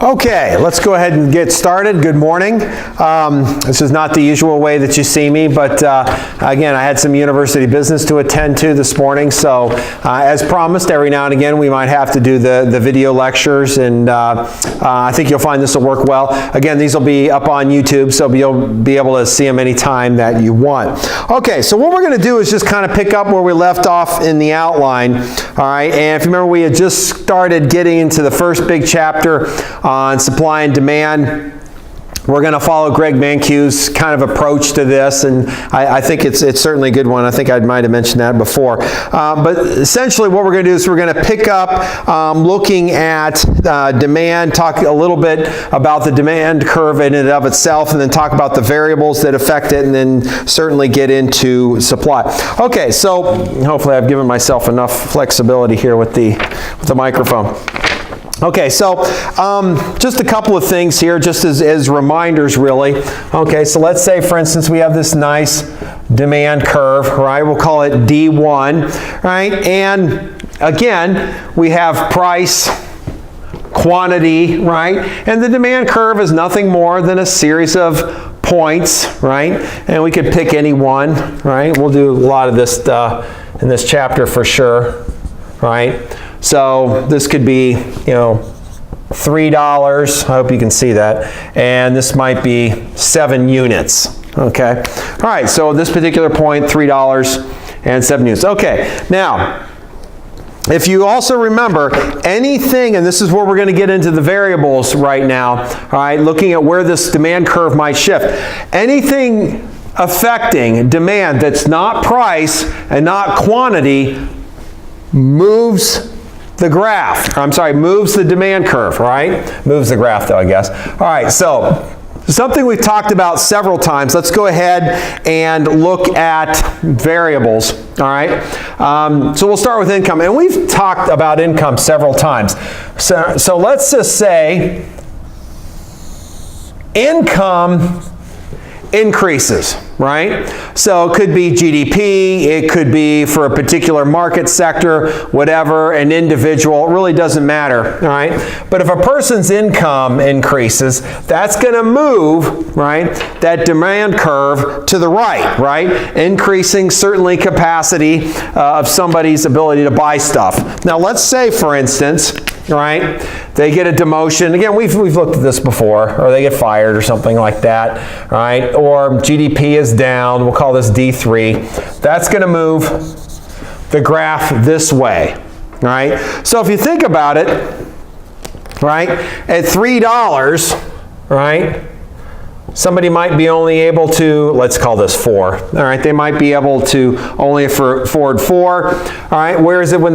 Okay, let's go ahead and get started. Good morning. This is not the usual way that you see me, but again, I had some university business to attend to this morning, so as promised, every now and again we might have to do the video lectures, and I think you'll find this will work well. Again, these will be up on YouTube, so you'll be able to see them anytime that you want. Okay, so what we're going to do is just kind of pick up where we left off in the outline, all right, and if you remember, we had just started getting into the first big chapter on supply and demand. We're going to follow Greg Mankiw's kind of approach to this, and I think it's certainly a good one. I think I might have mentioned that before. But essentially what we're going to do is we're going to pick up looking at demand, talk a little bit about the demand curve in and of itself, and then talk about the variables that affect it, and then certainly get into supply. Okay, so hopefully I've given myself enough flexibility here with the microphone. Okay, so just a couple of things here, just as reminders really. Okay, so let's say, for instance, we have this nice demand curve, right? We'll call it D1, right? And again, we have price, quantity, right? And the demand curve is nothing more than a series of points, right? And we could pick any one, right? We'll do a lot of this in this chapter for sure, right? So this could be, $3. I hope you can see that. And this might be 7 units. Okay. All right. So this particular point, $3 and 7 units. Okay. Now, if you also remember anything, and this is where we're going to get into the variables right now, all right, looking at where this demand curve might shift. Anything affecting demand that's not price and not quantity moves the graph. Moves the demand curve, right? Moves the graph though, I guess. All right, so something we've talked about several times. Let's go ahead and look at variables, all right? So we'll start with income, and we've talked about income several times. So let's just say income increases, right? So it could be GDP, it could be for a particular market sector, whatever, an individual, it really doesn't matter, all right? But if a person's income increases, that's going to move, right, that demand curve to the right? Increasing certainly capacity of somebody's ability to buy stuff. Now let's say, for instance, right, they get a demotion. Again, we've looked at this before, or they get fired or something like that, right? Or GDP is down. We'll call this D3. That's going to move the graph this way, right? So if you think about it, right, at $3, right, somebody might be only able to, let's call this 4. All right, they might be able to only afford 4. All right, where is it when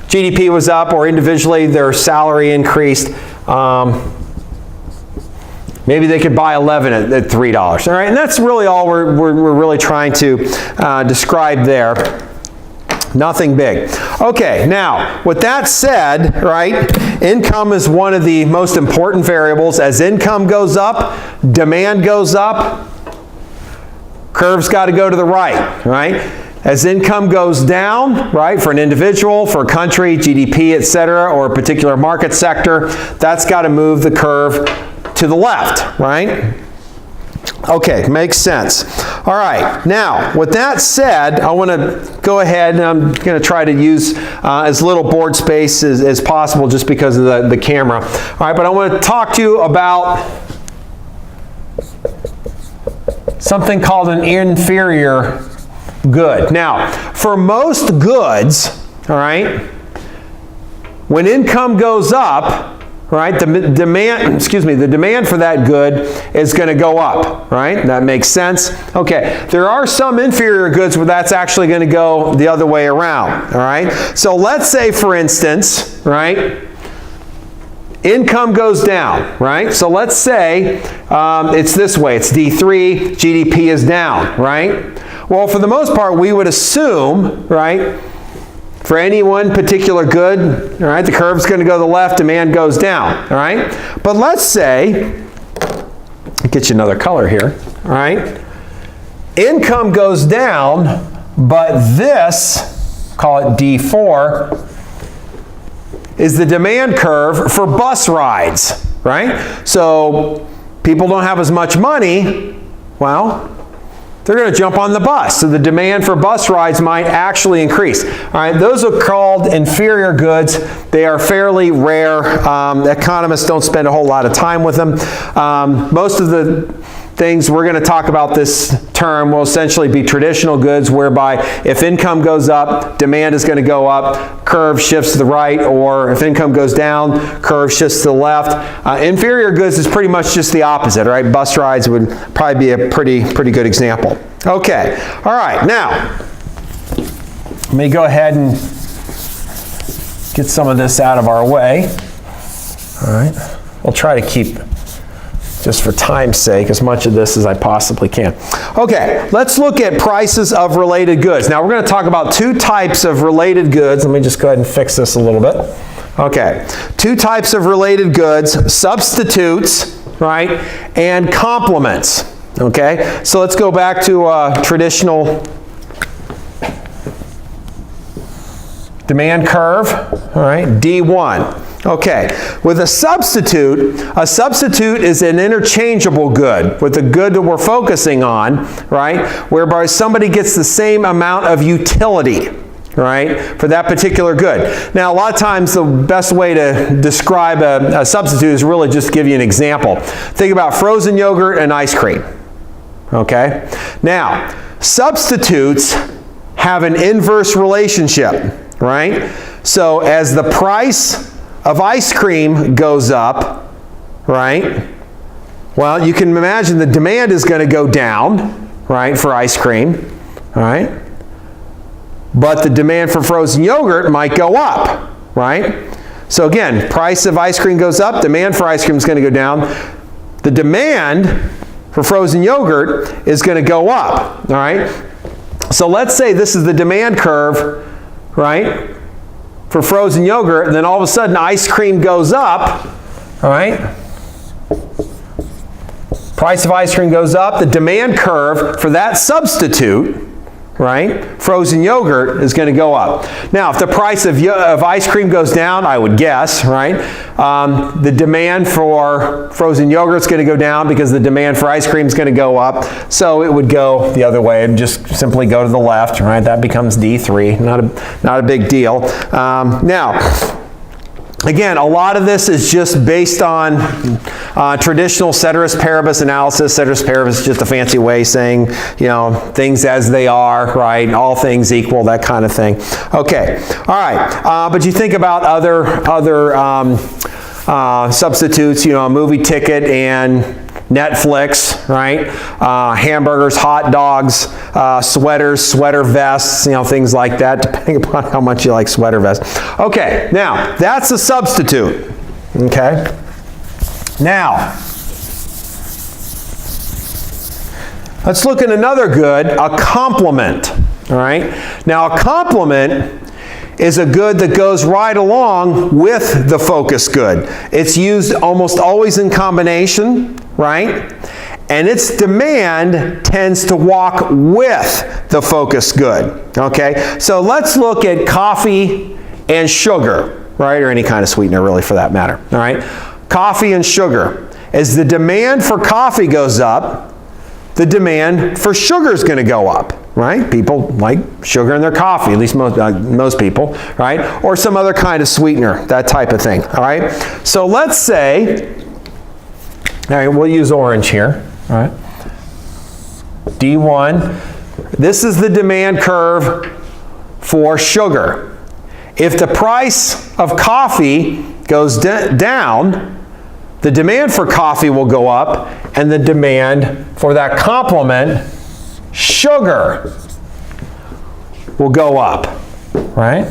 GDP was up, or individually their salary increased? Maybe they could buy 11 at $3. All right, and that's really all we're really trying to describe there. Nothing big. Okay, now with that said, right, income is one of the most important variables. As income goes up, demand goes up. Curve's got to go to the right? As income goes down, right, for an individual, for a country, GDP, etc., or a particular market sector, that's got to move the curve to the left, right? Okay, makes sense. All right, now, with that said, I want to go ahead and I'm going to try to use as little board space as possible just because of the camera. All right, but I want to talk to you about something called an inferior good. Now, for most goods, all right, when income goes up, right, the demand for that good is going to go up, right? That makes sense. Okay, there are some inferior goods where that's actually going to go the other way around, all right? So let's say, for instance, right, income goes down, right? So let's say it's this way, it's D3, GDP is down, right? Well, for the most part, we would assume, right, for any one particular good, all right, the curve's going to go to the left, demand goes down, all right? But let's say, I'll get you another color here, all right? Income goes down, but this, call it D4, is the demand curve for bus rides, right? So people don't have as much money, well, they're going to jump on the bus. So the demand for bus rides might actually increase. All right, those are called inferior goods. They are fairly rare. Economists don't spend a whole lot of time with them. Most of the things we're going to talk about this term will essentially be traditional goods, whereby if income goes up, demand is going to go up, curve shifts to the right, or if income goes down, curve shifts to the left. Inferior goods is pretty much just the opposite, right? Bus rides would probably be a pretty good example. Okay, all right, now let me go ahead and get some of this out of our way. All right, we'll try to keep, just for time's sake, as much of this as I possibly can. Okay, let's look at prices of related goods. Now we're going to talk about two types of related goods. Let me just go ahead and fix this a little bit. Okay, two types of related goods: substitutes, right, and complements. Okay, so let's go back to traditional demand curve, all right, D1. Okay, with a substitute is an interchangeable good with the good that we're focusing on, right, whereby somebody gets the same amount of utility, right, for that particular good. Now, a lot of times the best way to describe a substitute is really just to give you an example. Think about frozen yogurt and ice cream, okay? Now, substitutes have an inverse relationship, right? So as the price of ice cream goes up, right, well, you can imagine the demand is going to go down, right, for ice cream, all right, but the demand for frozen yogurt might go up, right? So again, price of ice cream goes up, demand for ice cream is going to go down. The demand for frozen yogurt is going to go up, all right? So let's say this is the demand curve, right, for frozen yogurt, and then all of a sudden ice cream goes up, all right? Price of ice cream goes up, the demand curve for that substitute, right, frozen yogurt, is going to go up. Now, if the price of ice cream goes down, I would guess, right, the demand for frozen yogurt is going to go down because the demand for ice cream is going to go up. So it would go the other way and just simply go to the left, right? That becomes D3, not a big deal. Now, again, a lot of this is just based on traditional ceteris paribus analysis. Ceteris paribus is just a fancy way of saying, you know, things as they are, right? All things equal, that kind of thing. Okay, all right. But you think about other substitutes, you know, a movie ticket and Netflix, right? Hamburgers, hot dogs, sweaters, sweater vests, you know, things like that, depending upon how much you like sweater vests. Okay, now, that's a substitute, okay? Now, let's look at another good, a complement, all right? Now, a complement is a good that goes right along with the focus good. It's used almost always in combination, right? And its demand tends to walk with the focus good, okay? So let's look at coffee and sugar, right? Or any kind of sweetener, really, for that matter, all right? Coffee and sugar. As the demand for coffee goes up, the demand for sugar is going to go up, right? People like sugar in their coffee, at least most people, right? Or some other kind of sweetener, that type of thing, all right? So let's say, all right, we'll use orange here, all right? D1, this is the demand curve for sugar. If the price of coffee goes down, the demand for coffee will go up, and the demand for that complement, sugar, will go up, right?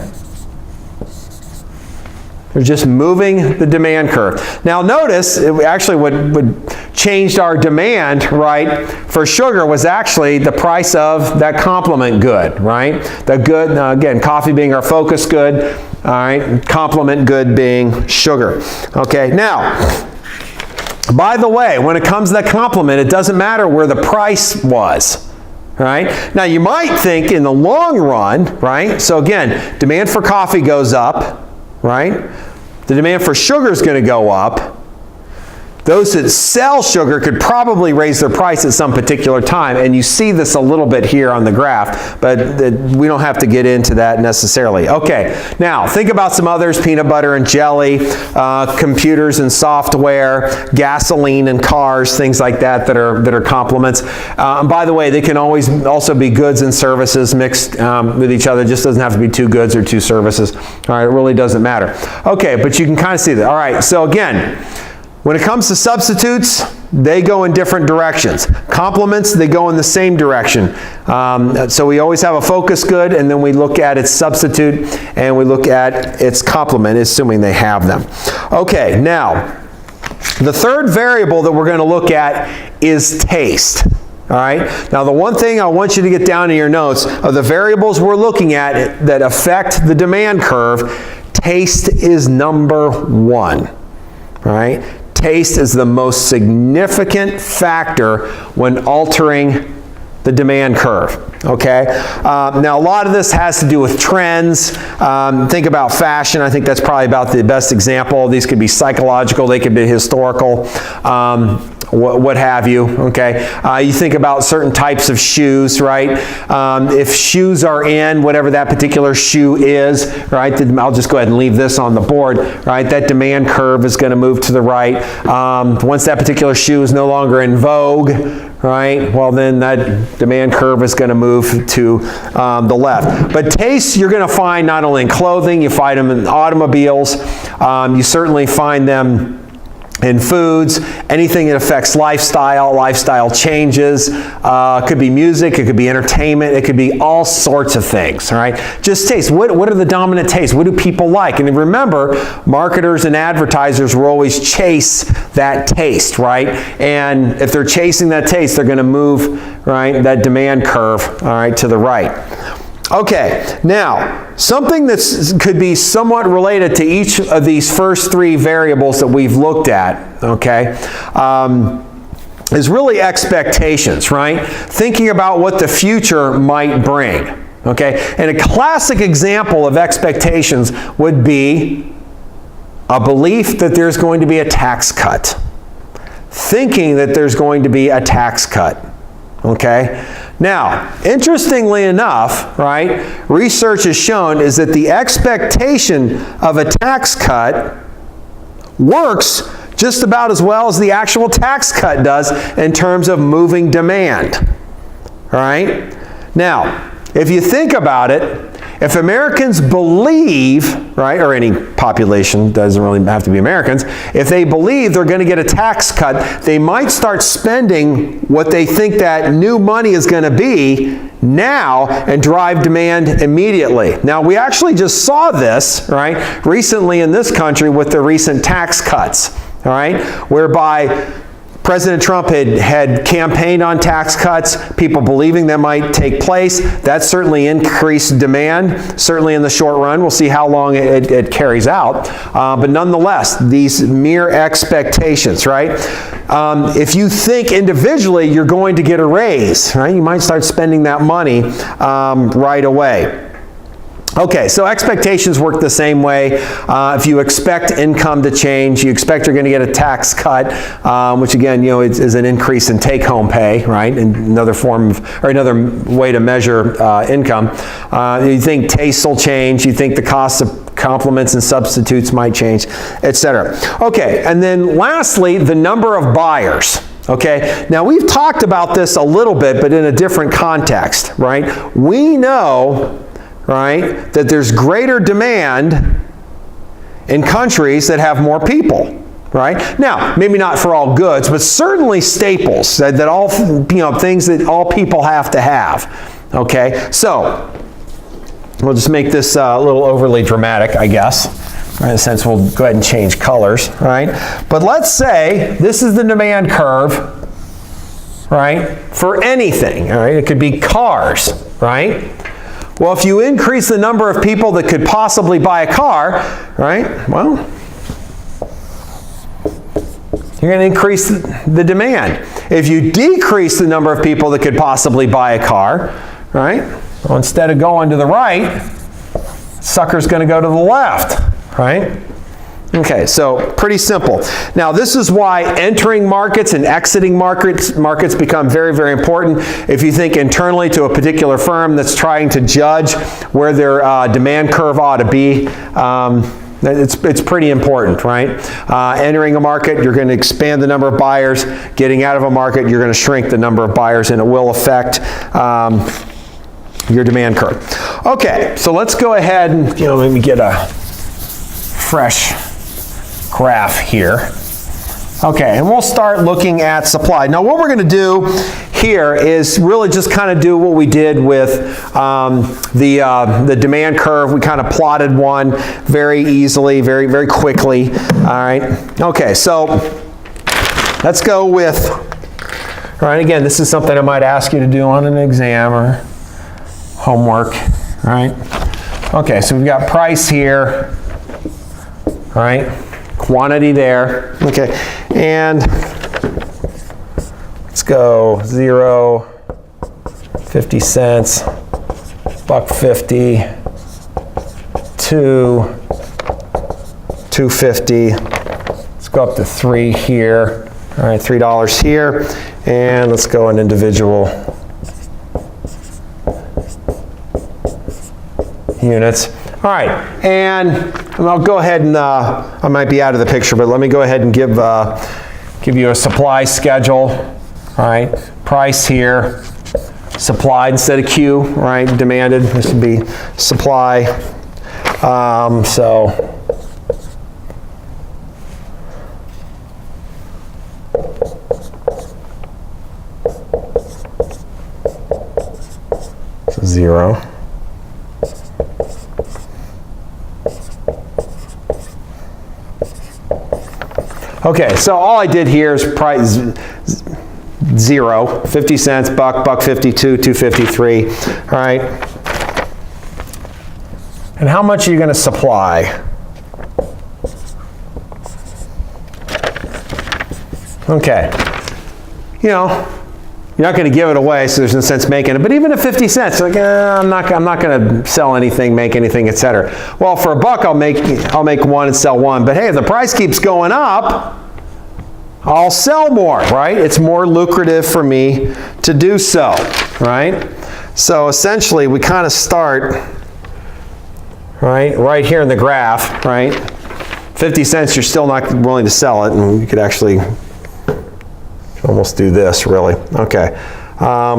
We're just moving the demand curve. Now notice, it actually what changed our demand, right, for sugar was actually the price of that complement good, right? The good, again, coffee being our focus good, all right, complement good being sugar. Okay, now, by the way, when it comes to that complement, it doesn't matter where the price was, right? Now, you might think in the long run, right? So again, demand for coffee goes up, right? the demand for sugar is going to go up. Those that sell sugar could probably raise their price at some particular time, and you see this a little bit here on the graph, but we don't have to get into that necessarily. Okay, now think about some others: peanut butter and jelly, computers and software, gasoline and cars, things like that that are complements. And by the way, they can always also be goods and services mixed with each other. It just doesn't have to be two goods or two services. All right, it really doesn't matter. Okay, but you can kind of see that. All right, so again, when it comes to substitutes, they go in different directions. Complements, they go in the same direction. So we always have a focus good, and then we look at its substitute, and we look at its complement, assuming they have them. Okay, now, the third variable that we're going to look at is taste. All right, now the one thing I want you to get down in your notes of the variables we're looking at that affect the demand curve, taste is number one. All right? Taste is the most significant factor when altering the demand curve. Okay? Now, a lot of this has to do with trends. Think about fashion. I think that's probably about the best example. These could be psychological. They could be historical. What have you, okay? You think about certain types of shoes, right? If shoes are in, whatever that particular shoe is, right? I'll just go ahead and leave this on the board, right? That demand curve is going to move to the right. Once that particular shoe is no longer in vogue, right? Well, then that demand curve is going to move to the left. But tastes you're going to find not only in clothing, you find them in automobiles, you certainly find them in foods, anything that affects lifestyle changes. Could be music, it could be entertainment, it could be all sorts of things, all right? Just taste. What are the dominant tastes? What do people like? And remember, marketers and advertisers will always chase that taste, right? And if they're chasing that taste, they're going to move, right, that demand curve, all right, to the right. Okay, now, something that could be somewhat related to each of these first three variables that we've looked at, okay, is really expectations, right? Thinking about what the future might bring, okay? And a classic example of expectations would be a belief that there's going to be a tax cut. Thinking that there's going to be a tax cut, okay? Now, interestingly enough, right, research has shown is that the expectation of a tax cut works just about as well as the actual tax cut does in terms of moving demand. All right? Now, if you think about it, if Americans believe, right, or any population, doesn't really have to be Americans, if they believe they're going to get a tax cut, they might start spending what they think that new money is going to be now and drive demand immediately. Now, we actually just saw this, right, recently in this country with the recent tax cuts, all right, whereby President Trump had campaigned on tax cuts, people believing that might take place. That certainly increased demand, certainly in the short run. We'll see how long it carries out. But nonetheless, these mere expectations, right? If you think individually you're going to get a raise, right, you might start spending that money right away. Okay, so expectations work the same way. If you expect income to change, you expect you're going to get a tax cut, which again, you know, is an increase in take-home pay, right? And another form of, or another way to measure income. You think tastes will change. You think the cost of complements and substitutes might change, etc. Okay, and then lastly, the number of buyers. Okay, now we've talked about this a little bit, but in a different context, right? We know, right, that there's greater demand in countries that have more people, right? Now, maybe not for all goods, but certainly staples that all, you know, things that all people have to have, okay? So, we'll just make this a little overly dramatic, I guess. In a sense, we'll go ahead and change colors, right? But let's say this is the demand curve, right, for anything, all right? It could be cars, right? Well, if you increase the number of people that could possibly buy a car, right, well, you're going to increase the demand. If you decrease the number of people that could possibly buy a car, right, well, instead of going to the right, sucker's going to go to the left, right? Okay, so pretty simple. Now this is why entering markets and exiting markets become very, very important. If you think internally to a particular firm that's trying to judge where their demand curve ought to be, it's pretty important, right? Entering a market, you're going to expand the number of buyers. Getting out of a market, you're going to shrink the number of buyers, and it will affect your demand curve. Okay, so let's go ahead and maybe get a fresh graph here. Okay, and we'll start looking at supply. Now what we're going to do here is really just kind of do what we did with the demand curve. We kind of plotted one very easily, very, very quickly. All right. Okay, so let's go with, all right, again, this is something I might ask you to do on an exam or homework. All right. Okay, so we've got price here. All right. Quantity there. Okay, and let's go 0, 50 cents, $1.50, 2, 2.50. Let's go up to 3 here. All right, $3 here, and let's go in individual units. All right, and I'll go ahead and I might be out of the picture, but let me go ahead and give you a supply schedule. All right, price here, supplied instead of Q, right? Demanded. This would be supply. So 0. Okay, so all I did here is price 0, 50 cents, $1.52, 2.53. All right. And how much are you going to supply? Okay. You're not going to give it away, so there's no sense making it. But even at 50 cents, like I'm not going to sell anything, make anything, etc. Well, for $1, I'll make one and sell one. But hey, if the price keeps going up, I'll sell more, right? It's more lucrative for me to do so, right? So essentially, we kind of start right here in the graph, right? 50 cents, you're still not willing to sell it, and you could actually almost do this, really. Okay. I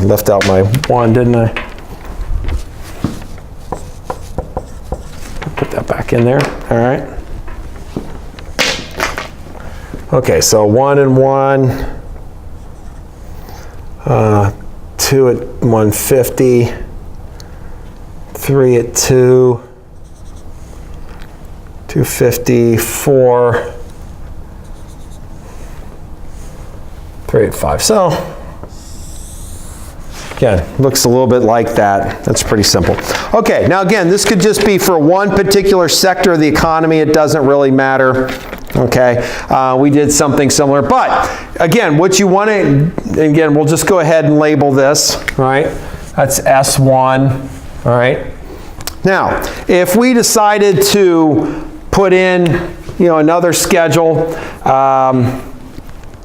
left out my one, didn't I? Put that back in there. All right. Okay, so 1 and 1, 2 at 150, 3 at 2, 250, 4, 3 at 5. So again, looks a little bit like that. That's pretty simple. Okay, now again, this could just be for one particular sector of the economy. It doesn't really matter. Okay, we did something similar. But again, what you want to, again, we'll just go ahead and label this, right? That's S1, all right? Now, if we decided to put in, another schedule, let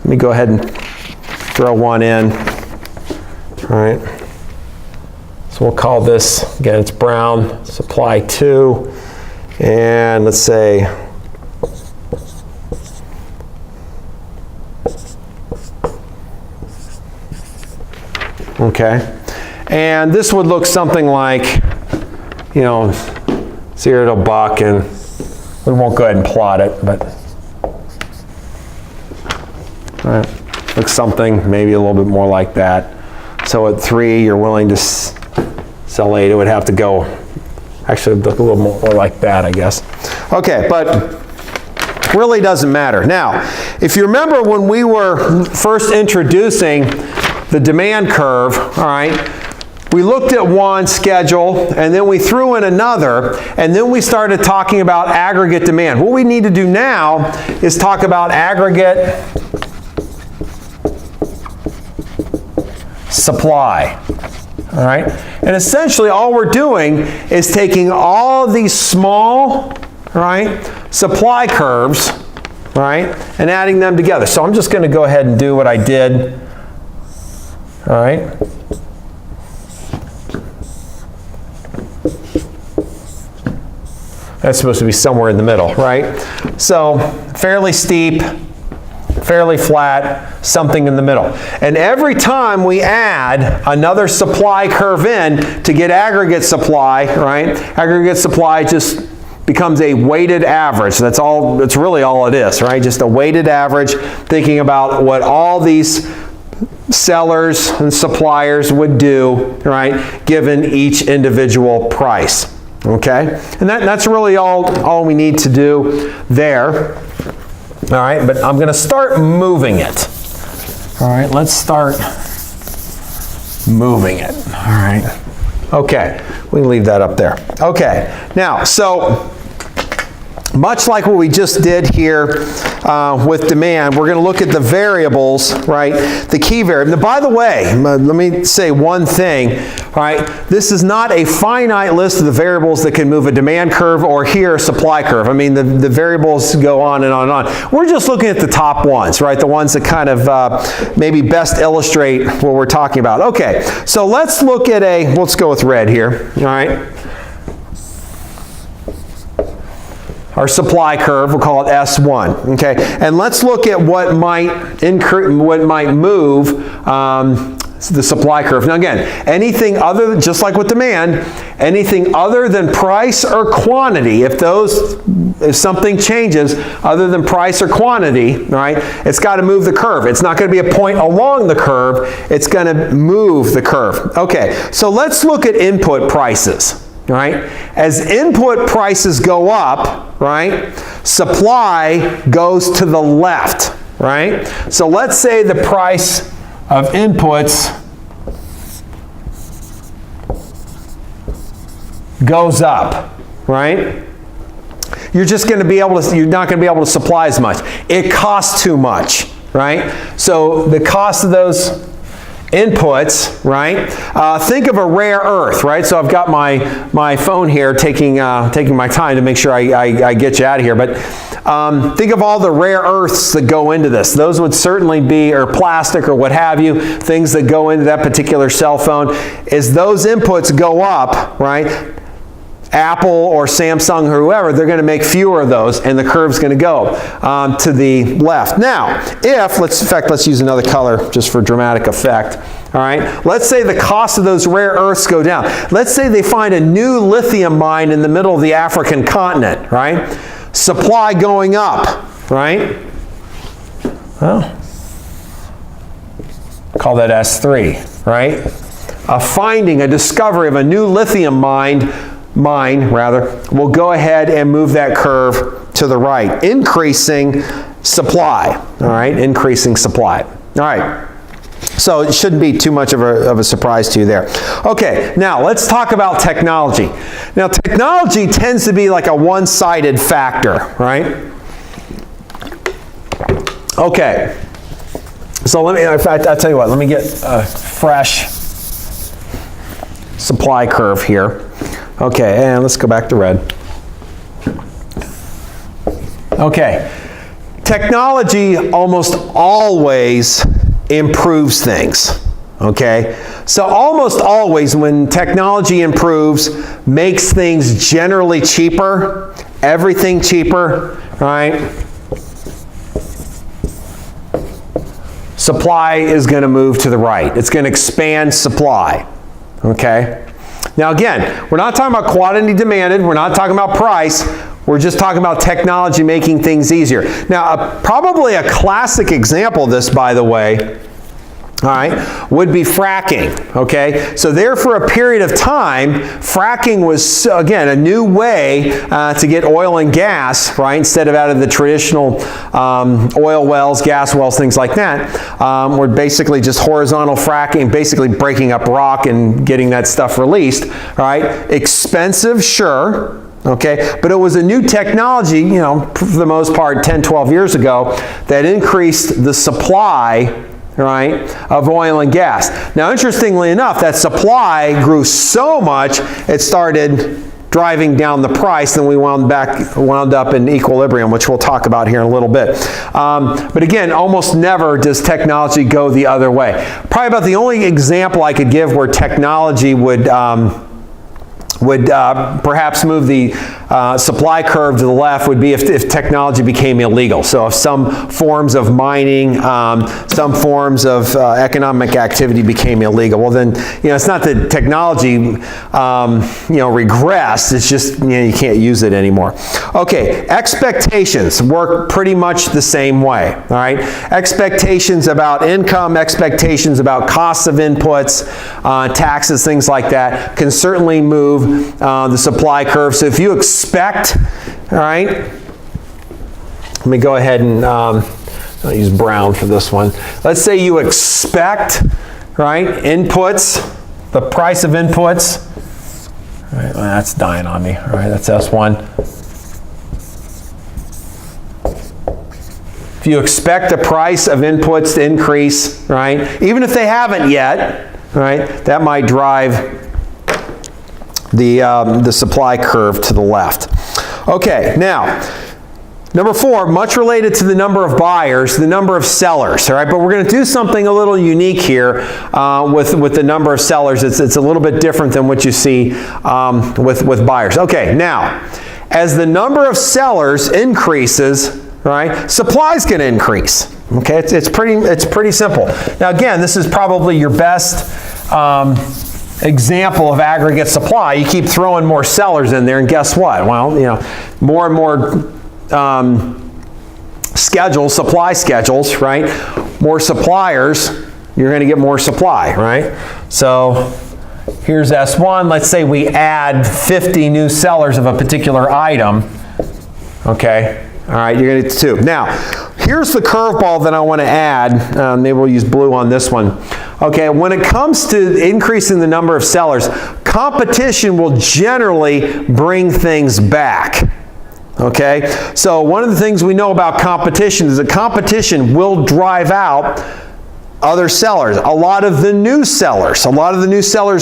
me go ahead and throw one in. All right. So we'll call this, again, it's brown, supply 2. And let's say, okay. And this would look something like, 0 to $1, and we won't go ahead and plot it, but all right, looks something maybe a little bit more like that. So at 3, you're willing to sell 8. It would have to go, actually look a little more like that, I guess. Okay, but really doesn't matter. Now, if you remember when we were first introducing the demand curve, all right, we looked at one schedule, and then we threw in another, and then we started talking about aggregate demand. What we need to do now is talk about aggregate supply. All right? And essentially all we're doing is taking all of these small, right, supply curves, right, and adding them together. So I'm just going to go ahead and do what I did. All right? That's supposed to be somewhere in the middle, right? So fairly steep, fairly flat, something in the middle. And every time we add another supply curve in to get aggregate supply, right? Aggregate supply just becomes a weighted average. That's really all it is, right? Just a weighted average, thinking about what all these sellers and suppliers would do, right, given each individual price. Okay? And that's really all we need to do there. All right, but I'm going to start moving it. All right, let's start moving it. All right. Okay, we can leave that up there. Okay, now, so much like what we just did here with demand, we're going to look at the variables, right? The key variable. Now, by the way, let me say one thing, right? This is not a finite list of the variables that can move a demand curve or here a supply curve. I mean, the variables go on and on and on. We're just looking at the top ones, right? The ones that kind of maybe best illustrate what we're talking about. Okay, so let's look at let's go with red here, all right? Our supply curve, we'll call it S1, okay? And let's look at what might move the supply curve. Now again, anything other than, just like with demand, anything other than price or quantity, if something changes other than price or quantity, right, it's got to move the curve. It's not going to be a point along the curve, it's going to move the curve. Okay, so let's look at input prices. Right? As input prices go up, right, supply goes to the left, right? So let's say the price of inputs goes up, right? You're not going to be able to supply as much. It costs too much, right? So the cost of those inputs, right? Think of a rare earth, right? So I've got my phone here taking my time to make sure I get you out of here. But think of all the rare earths that go into this. Those would certainly be, or plastic or what have you, things that go into that particular cell phone. As those inputs go up, right? Apple or Samsung or whoever, they're going to make fewer of those, and the curve's going to go to the left. Now, let's use another color just for dramatic effect. All right, let's say the cost of those rare earths go down. Let's say they find a new lithium mine in the middle of the African continent, right? Supply going up, right? Well, call that S3, right? A discovery of a new lithium mine will go ahead and move that curve to the right, increasing supply, all right, increasing supply. All right, so it shouldn't be too much of a surprise to you there. Okay, now let's talk about technology. Now technology tends to be like a one-sided factor, right? Okay, so I'll tell you what, let me get a fresh supply curve here. Okay, and let's go back to red. Okay, technology almost always improves things, okay? So almost always when technology improves, makes things generally cheaper, everything cheaper, right? Supply is going to move to the right. It's going to expand supply, okay? Now again, we're not talking about quantity demanded, we're not talking about price, we're just talking about technology making things easier. Now, probably a classic example of this, by the way, all right, would be fracking, okay? So there for a period of time, fracking was, again, a new way to get oil and gas, right? Instead of out of the traditional oil wells, gas wells, things like that, we're basically just horizontal fracking, basically breaking up rock and getting that stuff released, right? Expensive, sure. Okay, but it was a new technology, for the most part, 10, 12 years ago, that increased the supply, right, of oil and gas. Now, interestingly enough, that supply grew so much, it started driving down the price, then we wound up in equilibrium, which we'll talk about here in a little bit. But again, almost never does technology go the other way. Probably about the only example I could give where technology would perhaps move the supply curve to the left would be if technology became illegal. So if some forms of mining, some forms of economic activity became illegal, well then, it's not that technology, regressed, it's just, you can't use it anymore. Okay, expectations work pretty much the same way, all right? Expectations about income, expectations about costs of inputs, taxes, things like that, can certainly move the supply curve. So if you expect, all right, let me go ahead and I'll use brown for this one. Let's say you expect, right, inputs, the price of inputs. All right, well, that's dying on me. All right, that's S1. If you expect the price of inputs to increase, right, even if they haven't yet, right, that might drive the supply curve to the left. Okay, now, number 4, much related to the number of buyers, the number of sellers, all right? But we're going to do something a little unique here with the number of sellers. It's a little bit different than what you see with buyers. Okay, now, as the number of sellers increases, right, supply is going to increase. Okay, it's pretty simple. Now, again, this is probably your best example of aggregate supply. You keep throwing more sellers in there, and guess what? Well, more and more supply schedules, right? More suppliers, you're going to get more supply, right? So here's S1. Let's say we add 50 new sellers of a particular item. Okay. All right, you're going to get 2. Now, here's the curveball that I want to add. Maybe we'll use blue on this one. Okay, when it comes to increasing the number of sellers, competition will generally bring things back. Okay, so one of the things we know about competition is that competition will drive out other sellers. A lot of the new sellers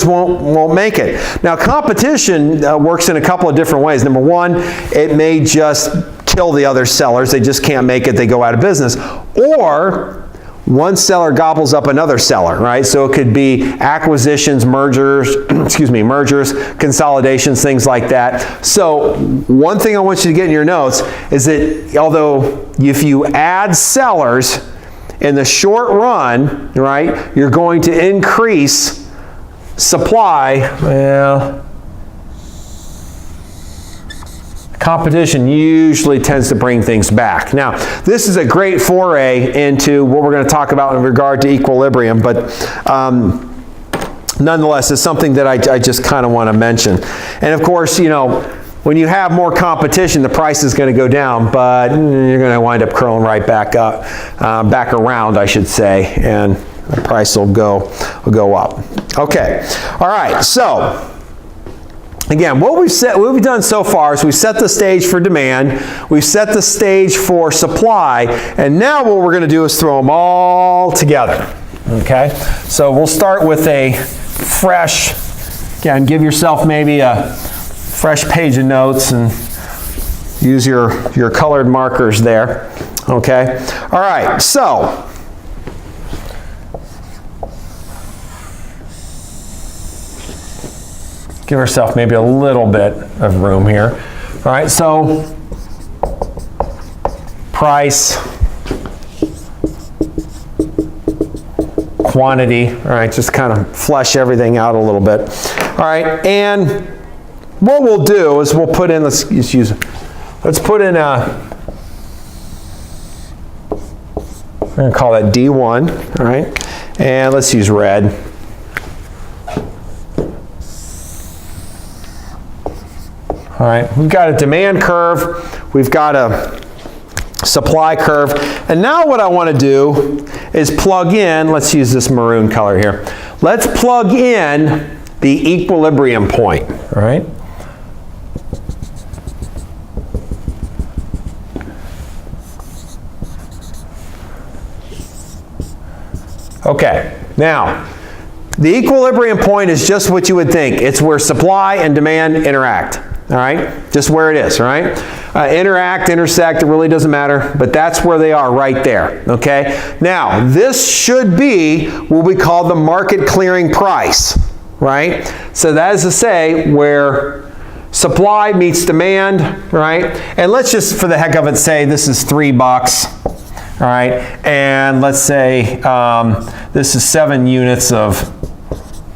won't make it. Now, competition works in a couple of different ways. Number 1, it may just kill the other sellers. They just can't make it. They go out of business. Or one seller gobbles up another seller, right? So it could be acquisitions, mergers, mergers, consolidations, things like that. So one thing I want you to get in your notes is that although if you add sellers in the short run, right, you're going to increase supply. Well, competition usually tends to bring things back. Now, this is a great foray into what we're going to talk about in regard to equilibrium, but nonetheless, it's something that I just kind of want to mention. And of course, when you have more competition, the price is going to go down, but you're going to wind up curling right back up, back around, I should say, and the price will go up. Okay, all right. So again, what we've done so far is we've set the stage for demand, we've set the stage for supply, and now what we're going to do is throw them all together. Okay, so we'll start with a fresh. Again, give yourself maybe a fresh page of notes and use your colored markers there. Okay, all right, so give yourself maybe a little bit of room here. All right, so price, quantity, all right, just kind of flesh everything out a little bit. All right, and what we'll do is we'll put in, let's put in a, we're going to call that D1, all right, and let's use red. All right, we've got a demand curve, we've got a supply curve, and now what I want to do is plug in, let's use this maroon color here, let's plug in the equilibrium point, all right? Okay, now, the equilibrium point is just what you would think. It's where supply and demand interact, all right? Just where it is, right? Interact, intersect, it really doesn't matter, but that's where they are right there, okay? Now, this should be what we call the market clearing price, right? So that is to say where supply meets demand, right? And let's just, for the heck of it, say this is $3, all right? And let's say this is 7 units of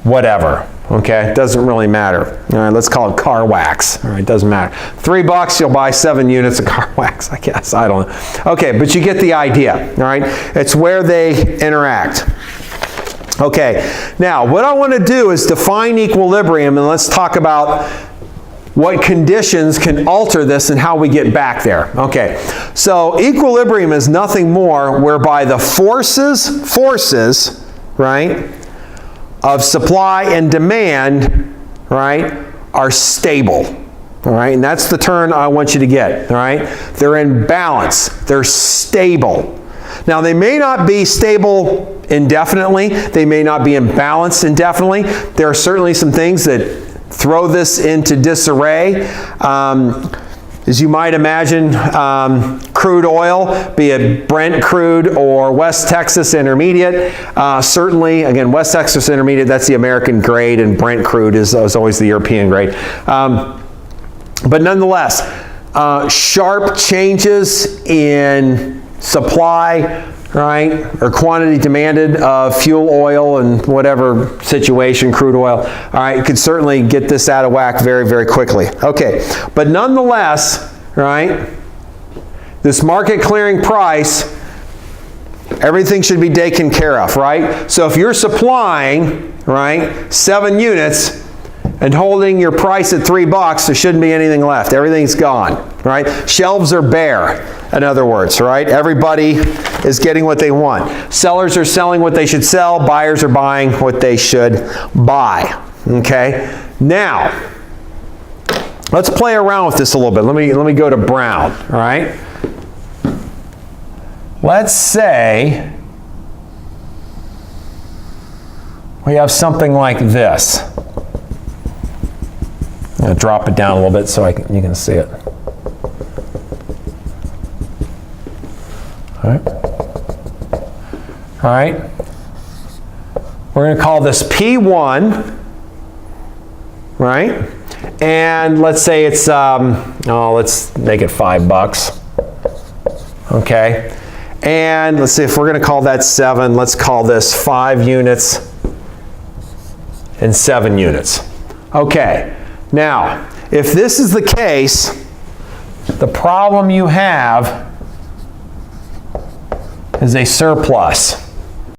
whatever, okay? It doesn't really matter. All right, let's call it car wax. All right, doesn't matter. $3, you'll buy 7 units of car wax, I guess. I don't know. Okay, but you get the idea, all right? It's where they interact. Okay, now what I want to do is define equilibrium, and let's talk about what conditions can alter this and how we get back there. Okay, so equilibrium is nothing more whereby the forces, right, of supply and demand, right, are stable. All right, and that's the term I want you to get. All right, they're in balance. They're stable. Now, they may not be stable indefinitely. They may not be in balance indefinitely. There are certainly some things that throw this into disarray. As you might imagine, crude oil, be it Brent crude or West Texas Intermediate. Certainly, again, West Texas Intermediate, that's the American grade, and Brent crude is always the European grade. But nonetheless, sharp changes in supply, right, or quantity demanded of fuel oil and whatever situation, crude oil, all right, you could certainly get this out of whack very, very quickly. Okay, but nonetheless, right, this market clearing price, everything should be taken care of, right? So if you're supplying, right, 7 units and holding your price at $3, there shouldn't be anything left. Everything's gone, right? Shelves are bare, in other words, right? Everybody is getting what they want. Sellers are selling what they should sell. Buyers are buying what they should buy, okay? Now, let's play around with this a little bit. Let me go to Brown, all right? Let's say we have something like this. I'm going to drop it down a little bit so you can see it. All right. All right. We're going to call this P1, right? And let's say it's, let's make it $5. Okay. And let's see if we're going to call that 7. Let's call this 5 units and 7 units. Okay. Now, if this is the case, the problem you have is a surplus.